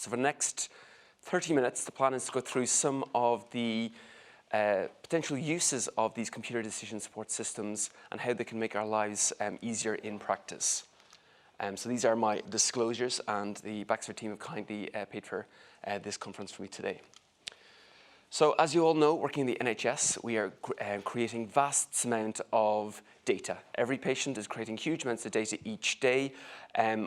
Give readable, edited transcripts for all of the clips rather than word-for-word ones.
So for the next 30 minutes, the plan is to go through some of the potential uses of these computer decision support systems and how they can make our lives easier in practice. So these are my disclosures, and the Baxter team have kindly paid for this conference for me today. So as you all know, working in the NHS, we are creating vast amount of data. Every patient is creating huge amounts of data each day.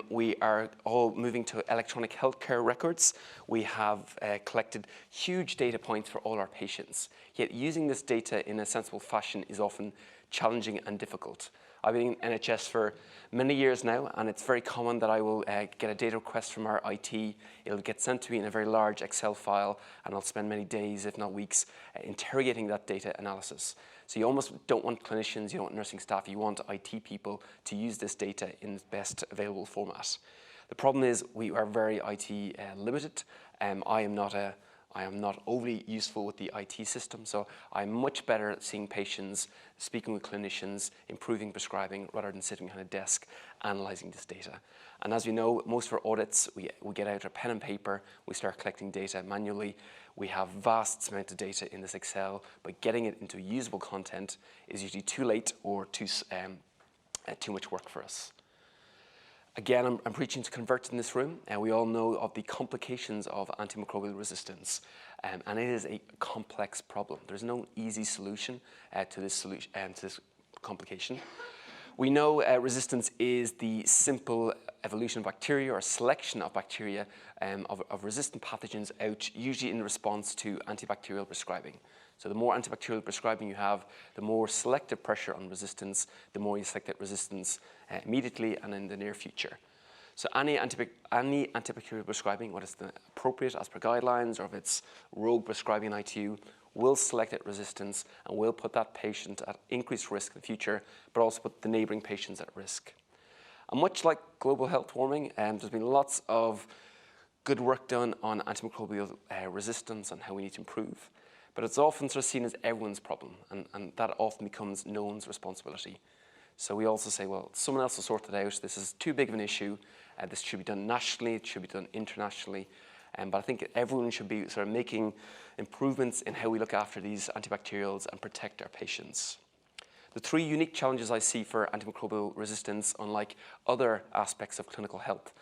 We are all moving to electronic healthcare records. We have collected huge data points for all our patients. Yet using this data in a sensible fashion is often challenging and difficult. I've been in NHS for many years now, and it's very common that I will get a data request from our IT. It'll get sent to me in a very large Excel file, and I'll spend many days, if not weeks, interrogating that data analysis. So you almost don't want clinicians, you don't want nursing staff, you want IT people to use this data in the best available format. The problem is we are very IT limited. I am not overly useful with the IT system, so I'm much better at seeing patients, speaking with clinicians, improving prescribing, rather than sitting behind a desk analyzing this data. And as you know, most of our audits, we get out a pen and paper, we start collecting data manually. We have vast amounts of data in this Excel, but getting it into usable content is usually too late or too much work for us. Again, I'm preaching to converts in this room, and we all know of the complications of antimicrobial resistance, and it is a complex problem. There's no easy solution to this complication. We know resistance is the simple evolution of bacteria or selection of bacteria of resistant pathogens out, usually in response to antibacterial prescribing. So the more antibacterial prescribing you have, the more selective pressure on resistance, the more you select that resistance immediately and in the near future. So any antibacterial prescribing, whether it's appropriate as per guidelines or if it's rogue prescribing in ITU, will select that resistance and will put that patient at increased risk in the future, but also put the neighbouring patients at risk. And much like global health warming, there's been lots of good work done on antimicrobial resistance and how we need to improve. But it's often sort of seen as everyone's problem, and that often becomes no one's responsibility. So we also say, well, someone else will sort it out. This is too big of an issue. This should be done nationally. It should be done internationally. But I think everyone should be sort of making improvements in how we look after these antibacterials and protect our patients. The three unique challenges I see for antimicrobial resistance, unlike other aspects of clinical health,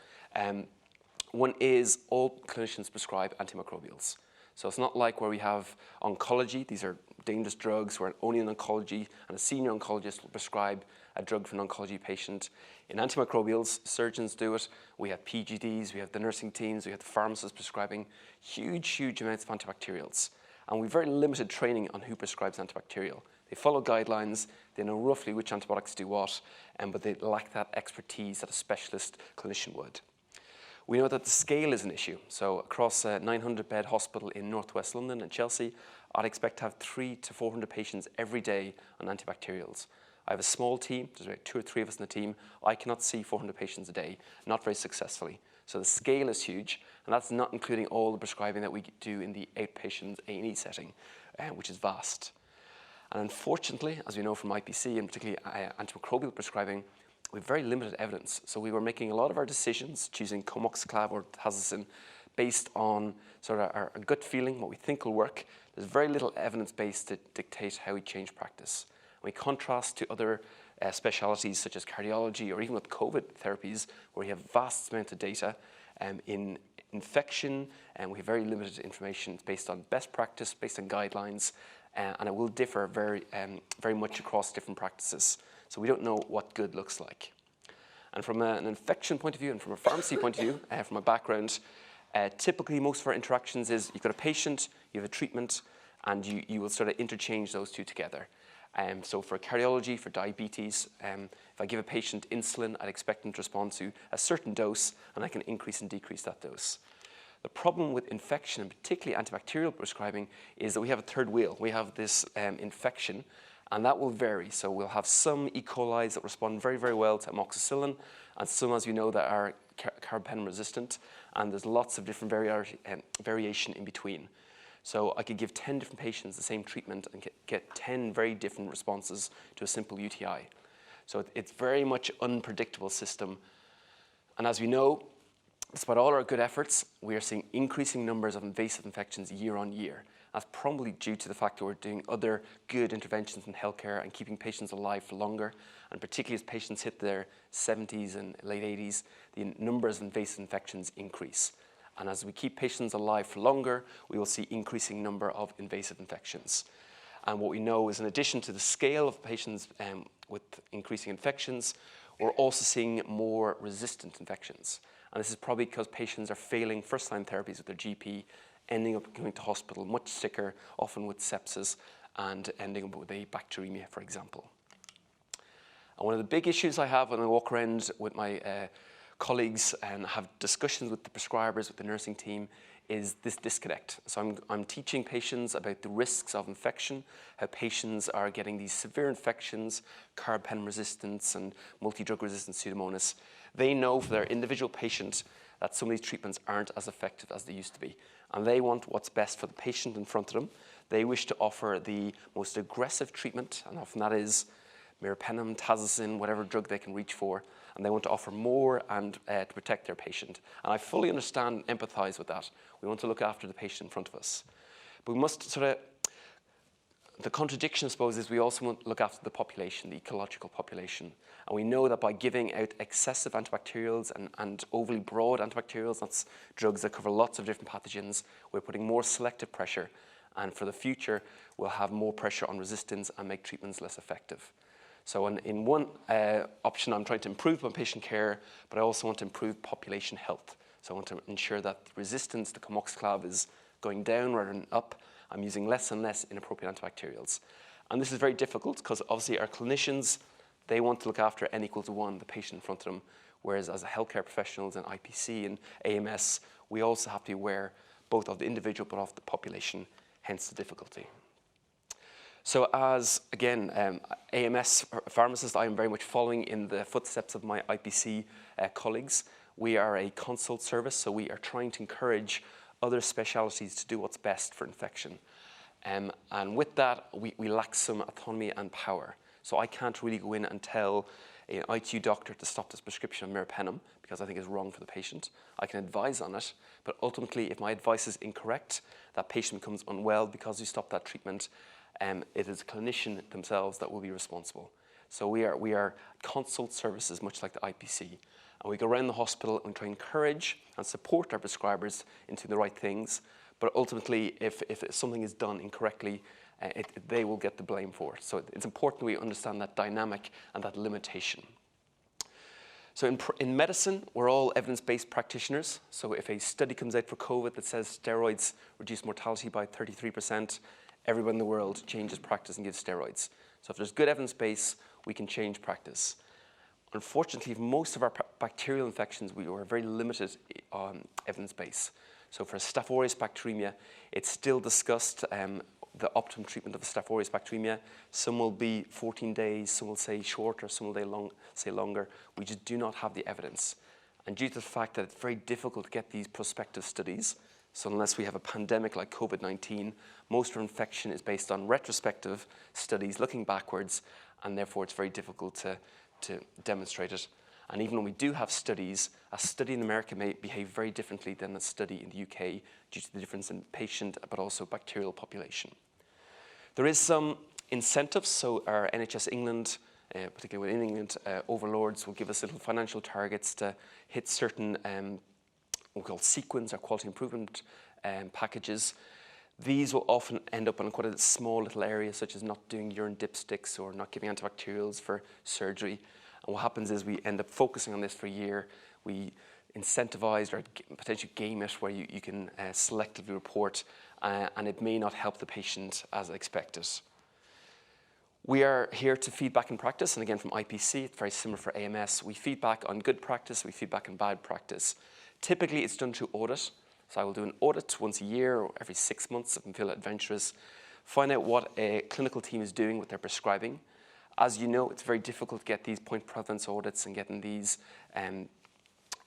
one is all clinicians prescribe antimicrobials. So it's not like where we have oncology. These are dangerous drugs where only an oncology and a senior oncologist will prescribe a drug for an oncology patient. In antimicrobials, surgeons do it. We have PGDs, we have the nursing teams, we have the pharmacists prescribing huge amounts of antibacterials. And we have very limited training on who prescribes antibacterial. They follow guidelines, they know roughly which antibiotics do what, but they lack that expertise that a specialist clinician would. We know that the scale is an issue. So across a 900-bed hospital in northwest London and Chelsea, I'd expect to have 300 to 400 patients every day on antibacterials. I have a small team, there's about 2 or 3 of us in the team. I cannot see 400 patients a day, not very successfully. So the scale is huge, and that's not including all the prescribing that we do in the outpatient A&E setting, which is vast. And unfortunately, as we know from IPC, and particularly antimicrobial prescribing, we have very limited evidence. So we were making a lot of our decisions, choosing comoxiclav or tazocin, based on sort of our gut feeling, what we think will work. There's very little evidence base to dictate how we change practice. We contrast to other specialities such as cardiology or even with COVID therapies, where you have vast amounts of data. In infection, and we have very limited information. It's based on best practice, based on guidelines, and it will differ very much across different practices. So we don't know what good looks like. And from an infection point of view and from a pharmacy point of view, from my background, typically most of our interactions is you've got a patient, you have a treatment, and you will sort of interchange those two together. So for cardiology, for diabetes, if I give a patient insulin, I'd expect them to respond to a certain dose, and I can increase and decrease that dose. The problem with infection, and particularly antibacterial prescribing, is that we have a third wheel. We have this infection, and that will vary. So we'll have some E. coli that respond very well to amoxicillin, and some, as we know, that are carbapenem resistant, and there's lots of different variation in between. So I could give 10 different patients the same treatment and get 10 very different responses to a simple UTI. So it's very much an unpredictable system. And as we know, Despite all our good efforts, we are seeing increasing numbers of invasive infections year on year. That's probably due to the fact that we're doing other good interventions in healthcare and keeping patients alive for longer, and particularly as patients hit their 70s and late 80s, the numbers of invasive infections increase. And as we keep patients alive for longer, we will see increasing number of invasive infections. And what we know is, in addition to the scale of patients with increasing infections, we're also seeing more resistant infections. And this is probably because patients are failing first-line therapies with their GP, ending up going to hospital much sicker, often with sepsis, and ending up with a bacteremia, for example. And one of the big issues I have when I walk around with my colleagues and have discussions with the prescribers, with the nursing team, is this disconnect. So I'm teaching patients about the risks of infection, how patients are getting these severe infections, carbapenem resistance and multi-drug resistant Pseudomonas. They know for their individual patient that some of these treatments aren't as effective as they used to be. And they want what's best for the patient in front of them. They wish to offer the most aggressive treatment, and often that is meropenem, tazocin, whatever drug they can reach for, and they want to offer more and to protect their patient. And I fully understand and empathize with that. We want to look after the patient in front of us. But we must the contradiction, I suppose, is we also want to look after the population, the ecological population. And we know that by giving out excessive antibacterials and overly broad antibacterials, that's drugs that cover lots of different pathogens, we're putting more selective pressure. And for the future, we'll have more pressure on resistance and make treatments less effective. So in one option, I'm trying to improve my patient care, but I also want to improve population health. So I want to ensure that resistance to Comoxiclav is going down rather than up. I'm using less and less inappropriate antibacterials. And this is very difficult because obviously our clinicians, they want to look after N equals 1, the patient in front of them, whereas as a healthcare professionals in IPC and AMS, we also have to be aware both of the individual but of the population, hence the difficulty. So as, again, AMS pharmacist, I am very much following in the footsteps of my IPC colleagues. We are a consult service, so we are trying to encourage other specialties to do what's best for infection. And with that, we lack some autonomy and power. So I can't really go in and tell an ITU doctor to stop this prescription of meropenem because I think it's wrong for the patient. I can advise on it, but ultimately, if my advice is incorrect, that patient becomes unwell because we stop that treatment, it is the clinician themselves that will be responsible. So we are consult services, much like the IPC. And we go around the hospital and try to encourage and support our prescribers into the right things. But ultimately, if something is done incorrectly, they will get the blame for it. So it's important we understand that dynamic and that limitation. So in medicine, we're all evidence-based practitioners. So if a study comes out for COVID that says steroids reduce mortality by 33%, everyone in the world changes practice and gives steroids. So if there's good evidence base, we can change practice. Unfortunately, most of our bacterial infections, we are very limited on evidence base. So for Staph aureus bacteremia, it's still discussed the optimum treatment of Staph aureus bacteremia. Some will be 14 days, some will say shorter, some will say longer. We just do not have the evidence. And due to the fact that it's very difficult to get these prospective studies, so unless we have a pandemic like COVID-19, most of our infection is based on retrospective studies looking backwards, and therefore it's very difficult to demonstrate it. And even when we do have studies, a study in America may behave very differently than a study in the UK due to the difference in patient but also bacterial population. There is some incentives, so our NHS England, particularly within England, overlords will give us little financial targets to hit certain what we call sequence or quality improvement packages. These will often end up on quite a small little area, such as not doing urine dipsticks or not giving antibacterials for surgery. And what happens is we end up focusing on this for a year. We incentivize or potentially game it where you can selectively report, and it may not help the patient as expected. We are here to feedback in practice, and again from IPC, it's very similar for AMS. We feedback on good practice, we feedback on bad practice. Typically, it's done through audit. So I will do an audit once a year or every 6 months if I feel adventurous, find out what a clinical team is doing with their prescribing. As you know, it's very difficult to get these point prevalence audits and getting these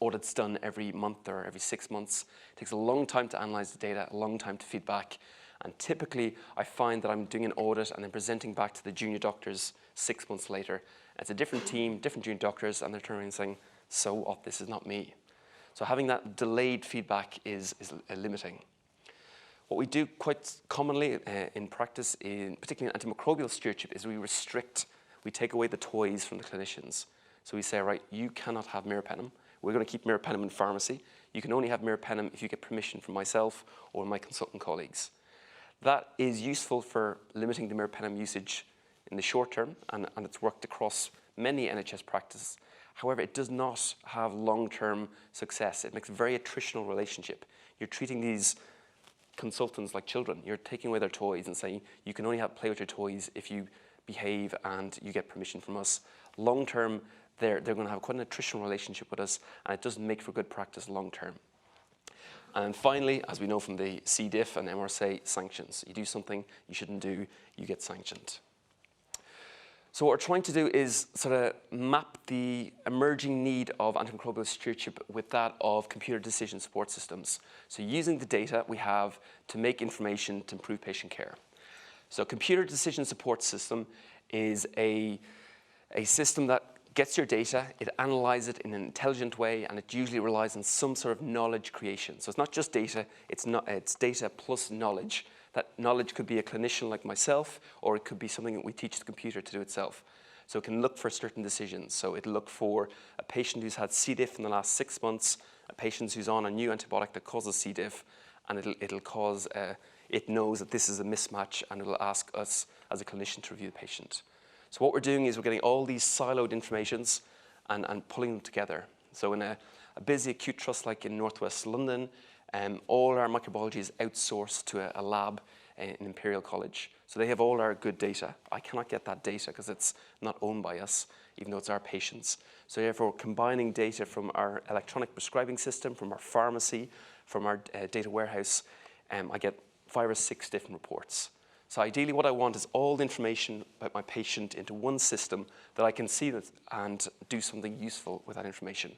audits done every month or every 6 months. It takes a long time to analyze the data, a long time to feedback. And typically, I find that I'm doing an audit and then presenting back to the junior doctors 6 months later. It's a different team, different junior doctors, and they're turning and saying, so what, this is not me. So having that delayed feedback is limiting. What we do quite commonly in practice, particularly in antimicrobial stewardship, is we take away the toys from the clinicians. So we say, right, you cannot have meropenem. We're going to keep meropenem in pharmacy. You can only have meropenem if you get permission from myself or my consultant colleagues. That is useful for limiting the meropenem usage in the short term, and it's worked across many NHS practices. However, it does not have long-term success. It makes a very attritional relationship. You're treating these consultants like children. You're taking away their toys and saying, you can only play with your toys if you behave and you get permission from us. Long term, they're going to have quite an attritional relationship with us, and it doesn't make for good practice long term. And finally, as we know from the C. diff and MRSA, sanctions. You do something you shouldn't do, you get sanctioned. So what we're trying to do is sort of map the emerging need of antimicrobial stewardship with that of computer decision support systems. So using the data we have to make information to improve patient care. So computer decision support system is a system that gets your data, it analyzes it in an intelligent way, and it usually relies on some sort of knowledge creation. So it's not just data, it's data plus knowledge. That knowledge could be a clinician like myself, or it could be something that we teach the computer to do itself. So it can look for certain decisions. So it'll look for a patient who's had C. diff in the last 6 months, a patient who's on a new antibiotic that causes C. diff, and it knows that this is a mismatch, and it'll ask us as a clinician to review the patient. So what we're doing is we're getting all these siloed informations and pulling them together. So in a busy acute trust like in Northwest London, all our microbiology is outsourced to a lab in Imperial College. So they have all our good data. I cannot get that data because it's not owned by us, even though it's our patients. So therefore, combining data from our electronic prescribing system, from our pharmacy, from our data warehouse, I get 5 or 6 different reports. So ideally what I want is all the information about my patient into one system that I can see that and do something useful with that information.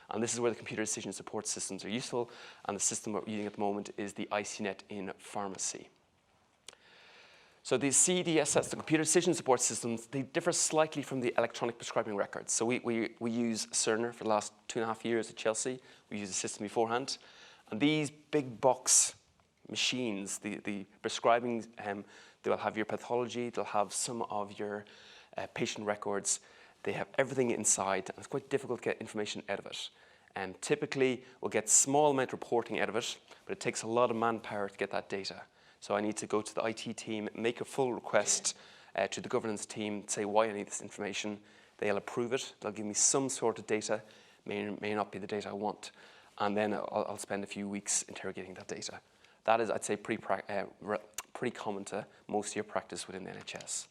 And this is where the computer decision support systems are useful, and the system we're using at the moment is the ICNET in pharmacy. So these CDSS, the computer decision support systems, they differ slightly from the electronic prescribing records. So we use Cerner for the last 2.5 years at Chelsea. We used the system beforehand. And these big box machines, the prescribing, they'll have your pathology, they'll have some of your patient records. They have everything inside, and it's quite difficult to get information out of it. And typically, we'll get small amount of reporting out of it, but it takes a lot of manpower to get that data. So I need to go to the IT team, make a full request to the governance team, say why I need this information. They'll approve it. They'll give me some sort of data, may not be the data I want. And then I'll spend a few weeks interrogating that data. That is, I'd say, pretty common to most of your practice within the NHS.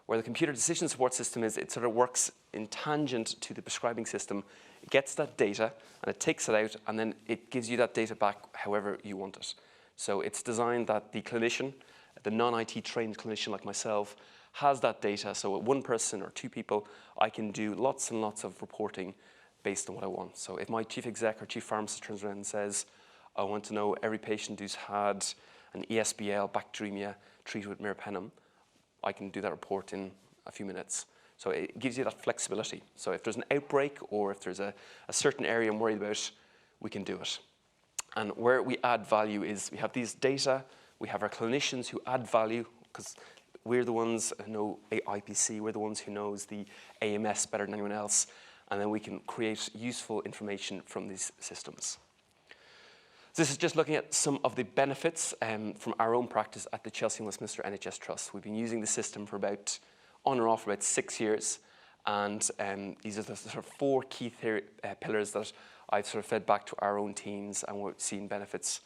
Where the computer decision support system is, it sort of works in tangent to the prescribing system. It gets that data, and it takes it out, and then it gives you that data back however you want it. So it's designed that the clinician, the non-IT trained clinician like myself, has that data. So with one person or 2 people, I can do lots and lots of reporting based on what I want. So if my chief exec or chief pharmacist turns around and says, I want to know every patient who's had an ESBL bacteremia treated with meropenem, I can do that report in a few minutes. So it gives you that flexibility. So if there's an outbreak or if there's a certain area I'm worried about, we can do it. And where we add value is we have these data, we have our clinicians who add value because we're the ones who know IPC, we're the ones who knows the AMS better than anyone else, and then we can create useful information from these systems. This is just looking at some of the benefits from our own practice at the Chelsea and Westminster NHS Trust. We've been using the system for on or off, about 6 years. And these are the sort of 4 key pillars that I've sort of fed back to our own teams, and we're seeing benefits.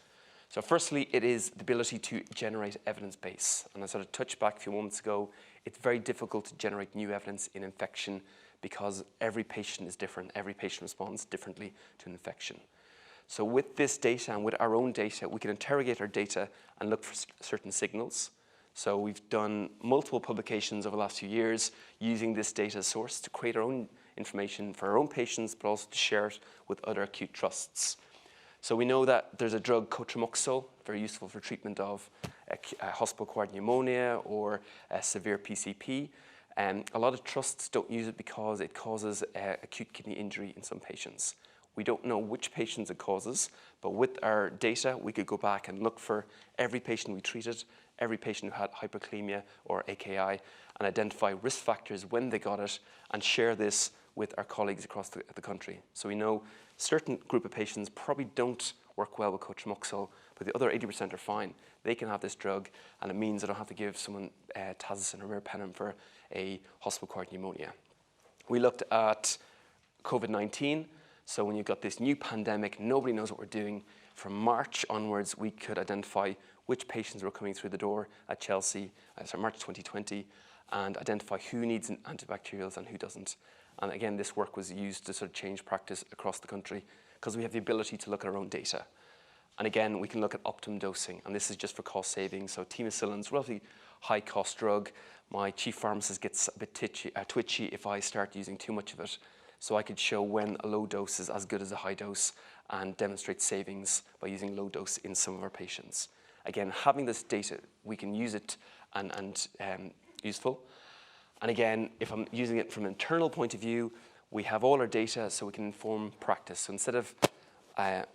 So firstly, it is the ability to generate evidence base. And I sort of touched back a few moments ago, it's very difficult to generate new evidence in infection because every patient is different. Every patient responds differently to an infection. So with this data and with our own data, we can interrogate our data and look for certain signals. So we've done multiple publications over the last few years using this data source to create our own information for our own patients, but also to share it with other acute trusts. So we know that there's a drug, cotrimoxazole, very useful for treatment of hospital-acquired pneumonia or severe PCP. A lot of trusts don't use it because it causes acute kidney injury in some patients. We don't know which patients it causes, but with our data, we could go back and look for every patient we treated, every patient who had hyperkalemia or AKI, and identify risk factors when they got it, and share this with our colleagues across the country. So we know a certain group of patients probably don't work well with cotrimoxazole, but the other 80% are fine. They can have this drug, and it means I don't have to give someone tazocin or meropenem for a hospital-acquired pneumonia. We looked at COVID-19. So when you've got this new pandemic, nobody knows what we're doing. From March onwards, we could identify which patients were coming through the door at Chelsea, March 2020, and identify who needs antibacterials and who doesn't. And again, this work was used to sort of change practice across the country because we have the ability to look at our own data. And again, we can look at optimum dosing, and this is just for cost savings. So temocilin's relatively high cost drug. My chief pharmacist gets a bit twitchy if I start using too much of it. So I could show when a low dose is as good as a high dose and demonstrate savings by using low dose in some of our patients. Again, having this data, we can use it and useful. And again, if I'm using it from an internal point of view, we have all our data so we can inform practice. So instead of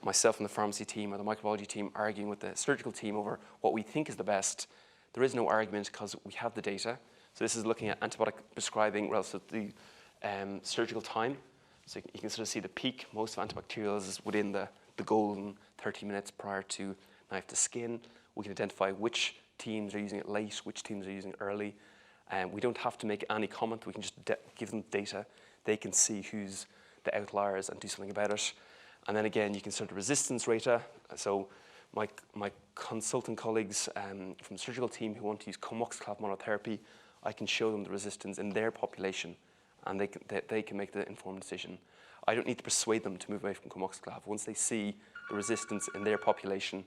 myself and the pharmacy team or the microbiology team arguing with the surgical team over what we think is the best, there is no argument because we have the data. So this is looking at antibiotic prescribing relative to the surgical time. So you can sort of see the peak. Most of antibacterials is within the golden 30 minutes prior to knife to skin. We can identify which teams are using it late, which teams are using it early. We don't have to make any comment. We can just give them data. They can see who's the outliers and do something about it. And then again, you can sort of resistance rate. So my consultant colleagues from the surgical team who want to use comoxiclav monotherapy, I can show them the resistance in their population, and they can make the informed decision. I don't need to persuade them to move away from comoxiclav. Once they see the resistance in their population,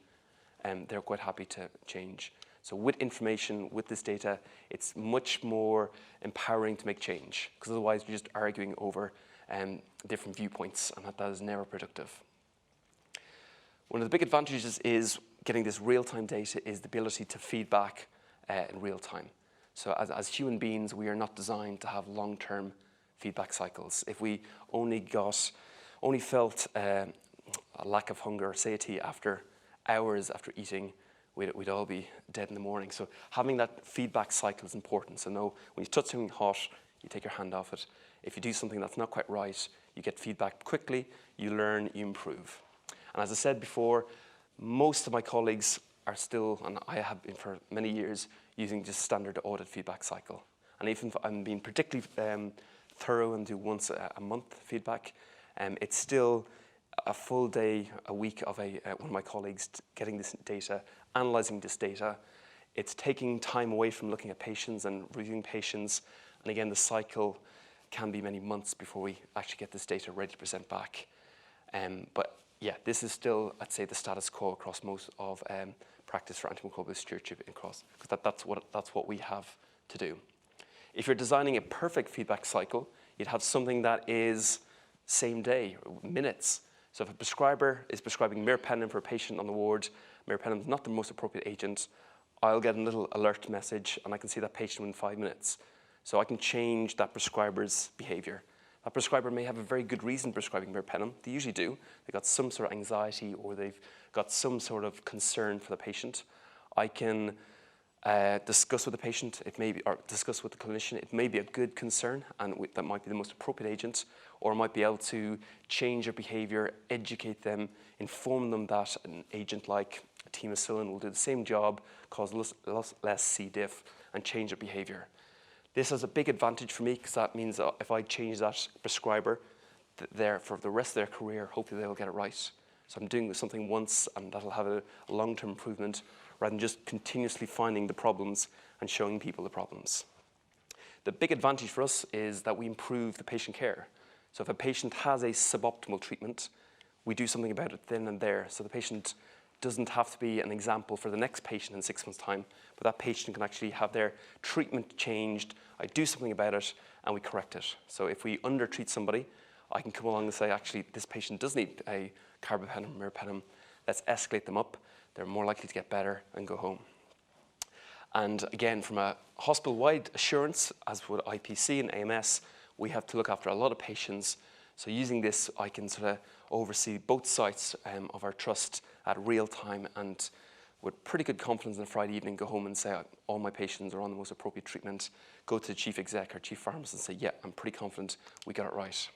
they're quite happy to change. So with information, with this data, it's much more empowering to make change, because otherwise you're just arguing over different viewpoints, and that is never productive. One of the big advantages is getting this real-time data is the ability to feedback in real time. So as human beings, we are not designed to have long-term feedback cycles. If we only felt a lack of hunger or satiety after hours after eating, we'd all be dead in the morning. So having that feedback cycle is important. So know when you touch something hot, you take your hand off it. If you do something that's not quite right, you get feedback quickly, you learn, you improve. And as I said before, most of my colleagues are still, and I have been for many years, using just standard audit feedback cycle. And even if I'm being particularly thorough and do once a month feedback, it's still a full day, a week of one of my colleagues getting this data, analyzing this data. It's taking time away from looking at patients and reviewing patients. And again, the cycle can be many months before we actually get this data ready to present back. But yeah, this is still, I'd say, the status quo across most of practice for antimicrobial stewardship because that's what we have to do. If you're designing a perfect feedback cycle, you'd have something that is same day, minutes. So if a prescriber is prescribing meropenem for a patient on the ward, meropenem is not the most appropriate agent, I'll get a little alert message and I can see that patient within 5 minutes. So I can change that prescriber's behavior. That prescriber may have a very good reason prescribing meropenem. They usually do. They've got some sort of anxiety or they've got some sort of concern for the patient. I can discuss with the patient, or discuss with the clinician. It may be a good concern and that might be the most appropriate agent, or I might be able to change their behavior, educate them, inform them that an agent like temocillin will do the same job, cause less C. diff, and change their behavior. This has a big advantage for me because that means that if I change that prescriber for the rest of their career, hopefully they'll get it right. So I'm doing something once and that'll have a long-term improvement rather than just continuously finding the problems and showing people the problems. The big advantage for us is that we improve the patient care. So if a patient has a suboptimal treatment, we do something about it then and there. So the patient doesn't have to be an example for the next patient in 6 months' time, but that patient can actually have their treatment changed. I do something about it and we correct it. So if we undertreat somebody, I can come along and say, actually, this patient does need a carbapenem, meropenem. Let's escalate them up. They're more likely to get better and go home. And again, from a hospital-wide assurance, as with IPC and AMS, we have to look after a lot of patients. So using this, I can sort of oversee both sites of our trust at Realtime, and with pretty good confidence on a Friday evening, go home and say, all my patients are on the most appropriate treatment, go to the chief exec or chief pharmacist and say, yeah, I'm pretty confident we got it right.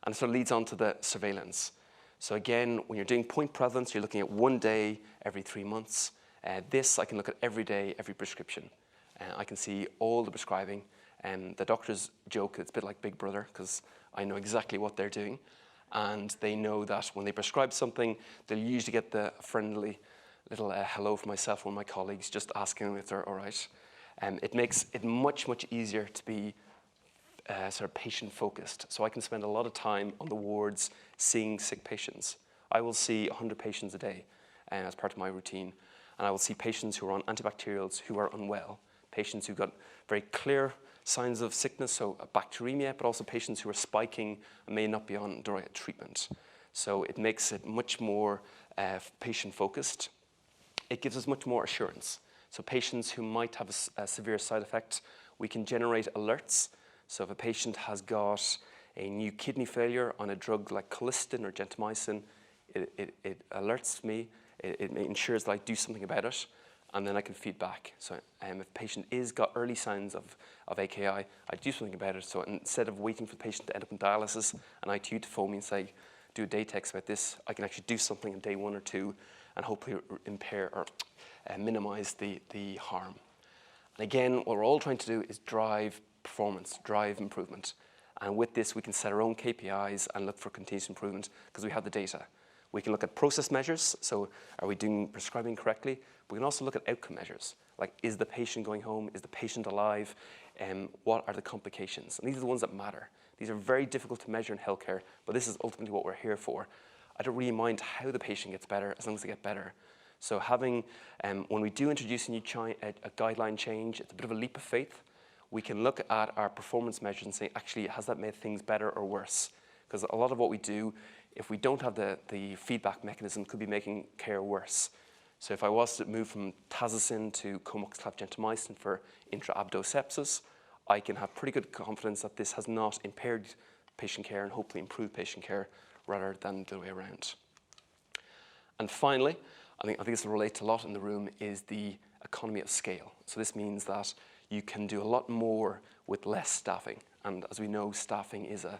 And it sort of leads on to the surveillance. So again, when you're doing point prevalence, you're looking at 1 day every 3 months. This, I can look at every day, every prescription. I can see all the prescribing. The doctors joke it's a bit like Big Brother, because I know exactly what they're doing. And they know that when they prescribe something, they'll usually get the friendly little hello from myself or my colleagues, just asking if they're all right. It makes it much, much easier to be sort of patient-focused. So I can spend a lot of time on the wards seeing sick patients. I will see 100 patients a day as part of my routine. And I will see patients who are on antibacterials who are unwell, patients who've got very clear signs of sickness, so a bacteremia, but also patients who are spiking and may not be on the right treatment. So it makes it much more patient-focused. It gives us much more assurance. So patients who might have a severe side effect, we can generate alerts. So if a patient has got a new kidney failure on a drug like colistin or gentamicin, it alerts me, it ensures that I do something about it, and then I can feed back. So if a patient is got early signs of AKI, I do something about it. So instead of waiting for the patient to end up in dialysis and ITU to phone me and say, do a day text about this, I can actually do something on day 1 or 2 and hopefully impair or minimize the harm. And again, what we're all trying to do is drive performance, drive improvement. And with this, we can set our own KPIs and look for continuous improvement because we have the data. We can look at process measures, so are we doing prescribing correctly? We can also look at outcome measures, like is the patient going home, is the patient alive, what are the complications? And these are the ones that matter. These are very difficult to measure in healthcare, but this is ultimately what we're here for. I don't really mind how the patient gets better as long as they get better. So having, when we do introduce a new a guideline change, it's a bit of a leap of faith. We can look at our performance measures and say, actually, has that made things better or worse? Because a lot of what we do, if we don't have the feedback mechanism, could be making care worse. So if I was to move from tazocin to comoxiclav gentamicin for intra-abdo sepsis, I can have pretty good confidence that this has not impaired patient care and hopefully improved patient care rather than the other way around. And finally, I think this will relate to a lot in the room, is the economy of scale. So this means that you can do a lot more with less staffing. And as we know, staffing is a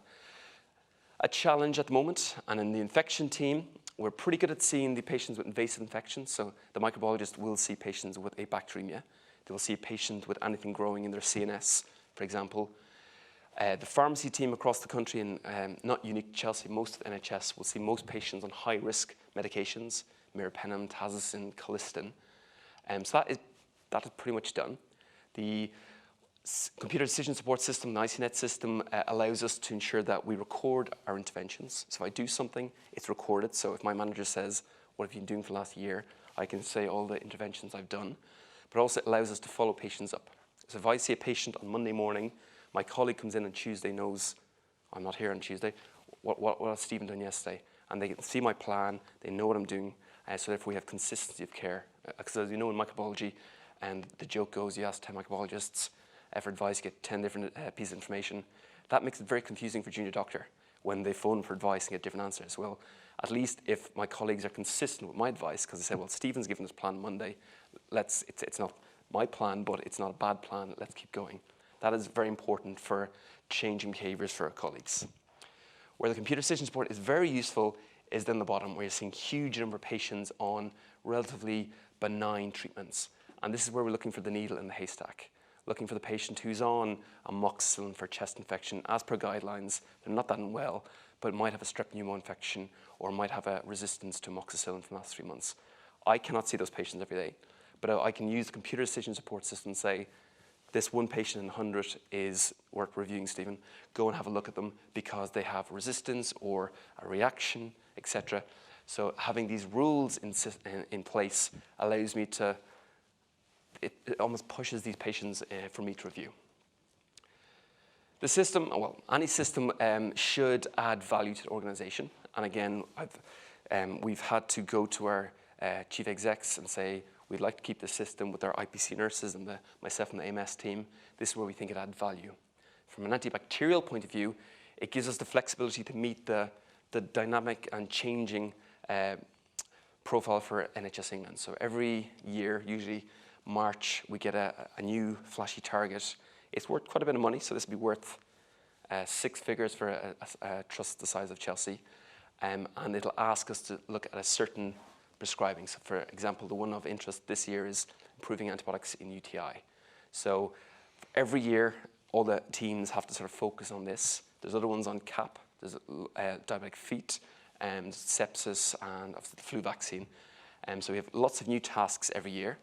challenge at the moment. And in the infection team, we're pretty good at seeing the patients with invasive infections. So the microbiologist will see patients with a bacteremia. They will see a patient with anything growing in their CNS, for example. The pharmacy team across the country, and not unique to Chelsea, most of the NHS will see most patients on high-risk medications, meropenem, tazocin, colistin. So that is pretty much done. The computer decision support system, the ICNET system, allows us to ensure that we record our interventions. So if I do something, it's recorded. So if my manager says, what have you been doing for the last year? I can say all the interventions I've done. But also it allows us to follow patients up. So if I see a patient on Monday morning, my colleague comes in on Tuesday, knows I'm not here on Tuesday, what has Stephen done yesterday? And they can see my plan, they know what I'm doing, so therefore we have consistency of care. Because as you know in microbiology, and the joke goes, you ask 10 microbiologists for advice, you get 10 different pieces of information. That makes it very confusing for junior doctor when they phone for advice and get different answers. Well, at least if my colleagues are consistent with my advice, because they say, well, Stephen's given us plan Monday, it's not my plan, but it's not a bad plan, let's keep going. That is very important for changing behaviors for our colleagues. Where the computer decision support is very useful is down the bottom, where you're seeing huge number of patients on relatively benign treatments. And this is where we're looking for the needle in the haystack, looking for the patient who's on amoxicillin for chest infection. As per guidelines, they're not that unwell, but might have a strep pneumo infection or might have a resistance to amoxicillin for the last 3 months. I cannot see those patients every day, but I can use the computer decision support system and say, this one patient in 100 is worth reviewing, Stephen. Go and have a look at them because they have resistance or a reaction, etc. So having these rules in place allows me to, it almost pushes these patients for me to review. The system, well, any system should add value to the organization. And again, we've had to go to our chief execs and say, we'd like to keep the system with our IPC nurses and myself and the AMS team. This is where we think it adds value. From an antibacterial point of view, it gives us the flexibility to meet the the dynamic and changing profile for NHS England. So every year, usually March, we get a new flashy target. It's worth quite a bit of money, so this will be worth 6 figures for a trust the size of Chelsea. And it'll ask us to look at a certain prescribing. So for example, the one of interest this year is improving antibiotics in UTI. So every year, all the teams have to sort of focus on this. There's other ones on CAP, there's diabetic feet, sepsis, and obviously the flu vaccine. So we have lots of new tasks every year.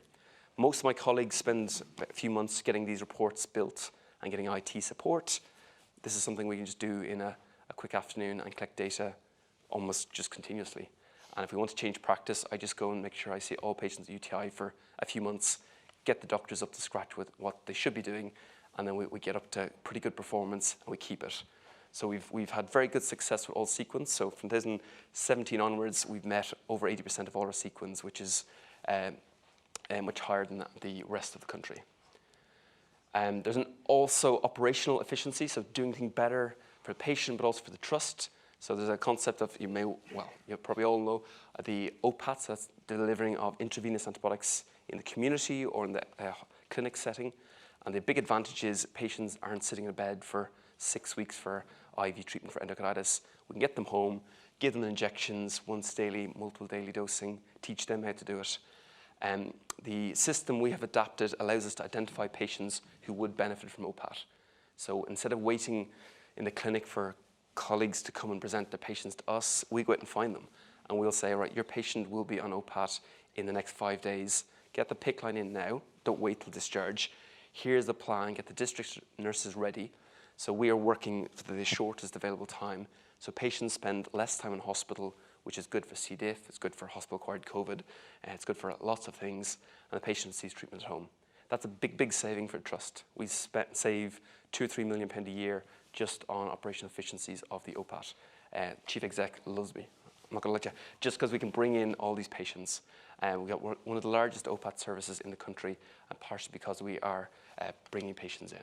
Most of my colleagues spend a few months getting these reports built and getting IT support. This is something we can just do in a quick afternoon and collect data almost just continuously. And if we want to change practice, I just go and make sure I see all patients with UTI for a few months, get the doctors up to scratch with what they should be doing, and then we get up to pretty good performance and we keep it. So we've had very good success with all sequence. So from 2017 onwards, we've met over 80% of all our sequence, which is much higher than the rest of the country. There's also operational efficiency, so doing things better for the patient, but also for the trust. So there's a concept of, you probably all know, the OPATs, that's delivering of intravenous antibiotics in the community or in the clinic setting. And the big advantage is patients aren't sitting in a bed for 6 weeks for IV treatment for endocarditis. We can get them home, give them injections once daily, multiple daily dosing, teach them how to do it. The system we have adapted allows us to identify patients who would benefit from OPAT. So instead of waiting in the clinic for colleagues to come and present their patients to us, we go out and find them. And we'll say, all right, your patient will be on OPAT in the next 5 days. Get the PICC line in now. Don't wait till discharge. Here's the plan. Get the district nurses ready. So we are working for the shortest available time. So patients spend less time in hospital, which is good for C. diff, it's good for hospital-acquired COVID, it's good for lots of things, and the patient sees treatment at home. That's a big, big saving for trust. We save £2 or £3 million a year just on operational efficiencies of the OPAT. Chief Exec loves me. I'm not going to let you, just because we can bring in all these patients. We've got one of the largest OPAT services in the country, and partially because we are bringing patients in.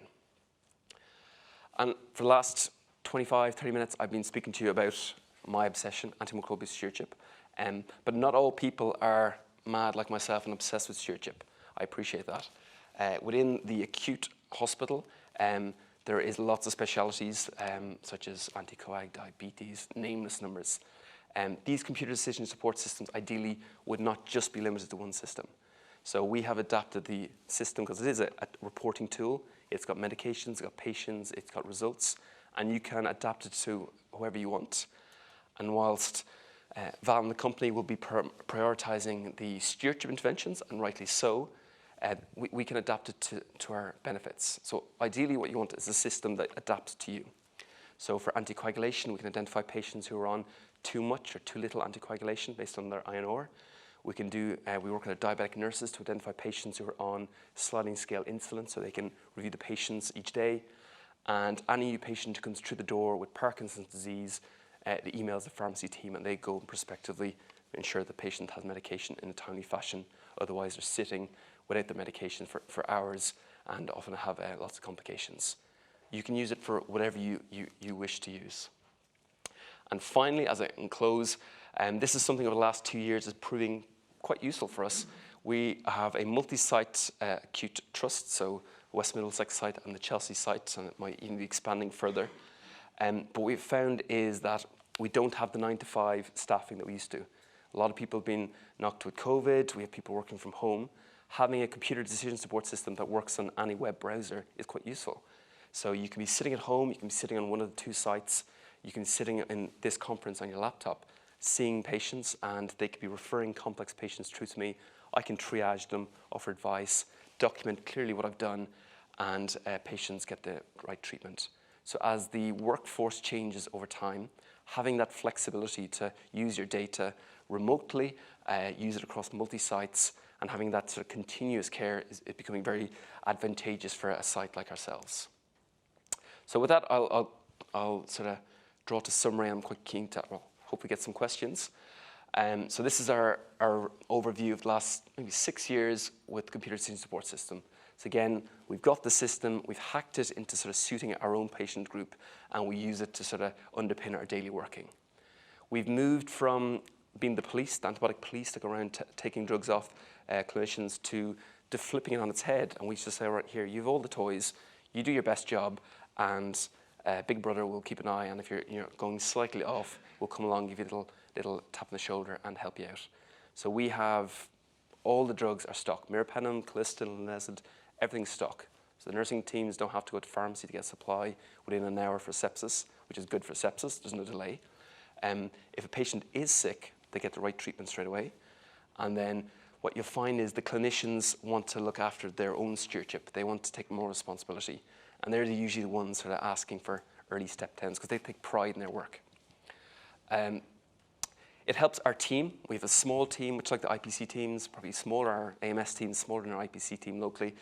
And for the last 25, 30 minutes, I've been speaking to you about my obsession, antimicrobial stewardship. But not all people are mad like myself and obsessed with stewardship. I appreciate that. Within the acute hospital, there is lots of specialties, such as anticoag, diabetes, nameless numbers. These computer decision support systems ideally would not just be limited to one system. So we have adapted the system because it is a reporting tool. It's got medications, it's got patients, it's got results, and you can adapt it to whoever you want. And whilst Val and the company will be prioritizing the stewardship interventions, and rightly so, we can adapt it to our benefits. So ideally what you want is a system that adapts to you. So for anticoagulation, we can identify patients who are on too much or too little anticoagulation based on their INR. We can we work with our diabetic nurses to identify patients who are on sliding scale insulin, so they can review the patients each day. And any new patient who comes through the door with Parkinson's disease, the emails the pharmacy team, and they go and prospectively ensure the patient has medication in a timely fashion. Otherwise, they're sitting without the medication for hours and often have lots of complications. You can use it for whatever you wish to use. And finally, as I close, this is something over the last 2 years is proving quite useful for us. We have a multi-site acute trust, so West Middlesex site and the Chelsea site, and it might even be expanding further. But what we've found is that we don't have the 9 to 5 staffing that we used to. A lot of people have been knocked with COVID. We have people working from home. Having a computer decision support system that works on any web browser is quite useful. So you can be sitting at home, you can be sitting on one of the 2 sites, you can be sitting in this conference on your laptop, seeing patients, and they could be referring complex patients through to me. I can triage them, offer advice, document clearly what I've done, and patients get the right treatment. So as the workforce changes over time, having that flexibility to use your data remotely, use it across multi-sites, and having that sort of continuous care is becoming very advantageous for a site like ourselves. So with that, I'll sort of draw to summary. I'm quite keen to, hopefully get some questions. So this is our overview of the last maybe 6 years with the computer decision support system. So again, we've got the system, we've hacked it into sort of suiting our own patient group, and we use it to sort of underpin our daily working. We've moved from being the police, the antibiotic police that go around taking drugs off clinicians to flipping it on its head. And we just say, right here, you have all the toys, you do your best job, and Big Brother will keep an eye, and if you're going slightly off, we'll come along, give you a little tap on the shoulder and help you out. So we have all the drugs are stock. Meropenem, Callistin, Linezid, everything's stock. So the nursing teams don't have to go to pharmacy to get supply within an hour for sepsis, which is good for sepsis, there's no delay. If a patient is sick, they get the right treatment straight away. And then what you'll find is the clinicians want to look after their own stewardship. They want to take more responsibility. And they're usually the ones who are asking for early step 10s because they take pride in their work. It helps our team. We have a small team, which like the IPC teams, probably smaller, our AMS team, smaller than our IPC team locally.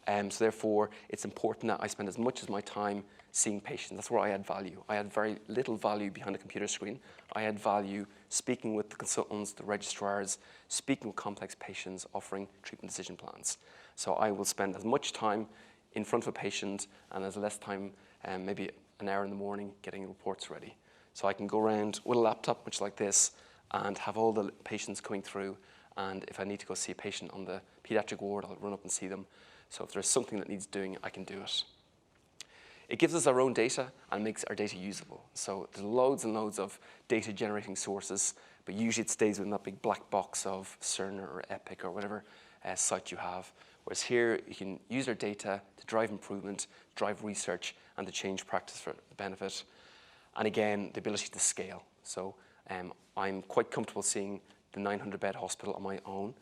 So therefore, it's important that I spend as much of my time seeing patients. That's where I add value. I add very little value behind a computer screen. I add value speaking with the consultants, the registrars, speaking with complex patients, offering treatment decision plans. So I will spend as much time in front of a patient and as less time, maybe an hour in the morning, getting reports ready. So I can go around with a laptop, much like this, and have all the patients coming through. And if I need to go see a patient on the pediatric ward, I'll run up and see them. So if there's something that needs doing, I can do it. It gives us our own data and makes our data usable. So there's loads and loads of data generating sources, but usually it stays within that big black box of Cerner or Epic or whatever site you have. Whereas here, you can use our data to drive improvement, drive research, and to change practice for the benefit. And again, the ability to scale. So I'm quite comfortable seeing the 900-bed hospital on my own.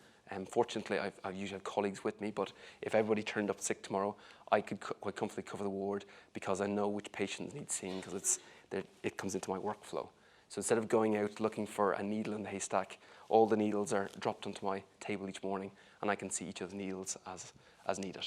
Fortunately, I usually have colleagues with me, but if everybody turned up sick tomorrow, I could quite comfortably cover the ward because I know which patients need seeing because it comes into my workflow. So instead of going out looking for a needle in the haystack, all the needles are dropped onto my table each morning, and I can see each of the needles as needed.